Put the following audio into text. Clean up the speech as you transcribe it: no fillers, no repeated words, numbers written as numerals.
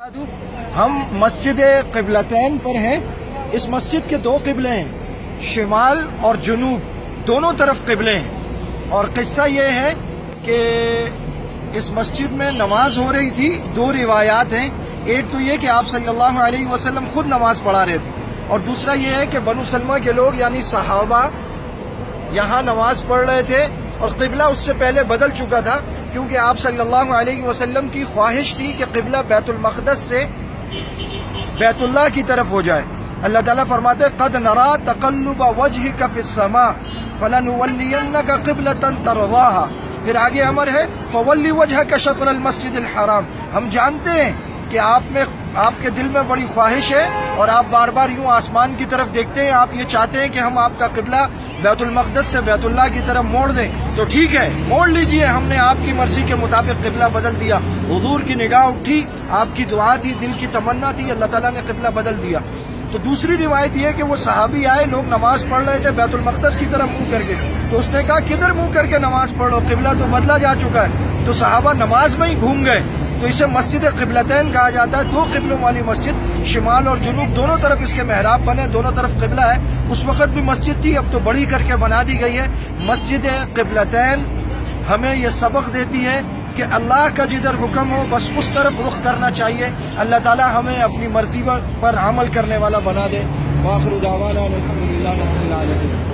ہم مسجد قبلتین پر ہیں۔ اس مسجد کے دو قبلے ہیں، شمال اور جنوب، دونوں طرف قبلے ہیں۔ اور قصہ یہ ہے کہ اس مسجد میں نماز ہو رہی تھی۔ دو روایات ہیں، ایک تو یہ کہ آپ صلی اللہ علیہ وسلم خود نماز پڑھا رہے تھے، اور دوسرا یہ ہے کہ بنو سلمہ کے لوگ یعنی صحابہ یہاں نماز پڑھ رہے تھے، اور قبلہ اس سے پہلے بدل چکا تھا، کیونکہ آپ صلی اللہ علیہ وسلم کی خواہش تھی کہ قبلہ بیت المقدس سے بیت اللہ کی طرف ہو جائے۔ اللہ تعالیٰ فرماتے قد نرا تقلب وجهك في السماء فلنولينك قبلة ترضاها، پھر آگے امر ہے فولی وجهك شطر المسجد الحرام۔ ہم جانتے ہیں کہ آپ کے دل میں بڑی خواہش ہے، اور آپ بار بار یوں آسمان کی طرف دیکھتے ہیں، آپ یہ چاہتے ہیں کہ ہم آپ کا قبلہ بیت المقدس سے بیت اللہ کی طرف موڑ دیں، تو ٹھیک ہے موڑ لیجئے، ہم نے آپ کی مرضی کے مطابق قبلہ بدل دیا۔ حضور کی نگاہ اٹھی، آپ کی دعا تھی، دل کی تمنا تھی، اللہ تعالیٰ نے قبلہ بدل دیا۔ تو دوسری روایت یہ ہے کہ وہ صحابی آئے، لوگ نماز پڑھ رہے تھے بیت المقدس کی طرف منہ کر کے، تو اس نے کہا کدھر منہ کر کے نماز پڑھو، قبلہ تو بدلا جا چکا ہے۔ تو صحابہ نماز میں ہی گھوم گئے، تو اسے مسجد قبلتین کہا جاتا ہے، دو قبلوں والی مسجد، شمال اور جنوب دونوں طرف اس کے محراب بنے، دونوں طرف قبلہ ہے۔ اس وقت بھی مسجد تھی، اب تو بڑی کر کے بنا دی گئی ہے۔ مسجد قبلتین ہمیں یہ سبق دیتی ہے کہ اللہ کا جدھر حکم ہو بس اس طرف رخ کرنا چاہیے۔ اللہ تعالی ہمیں اپنی مرضی پر عمل کرنے والا بنا دے۔ وآخر دعوانا الحمدللہ رب العالمین۔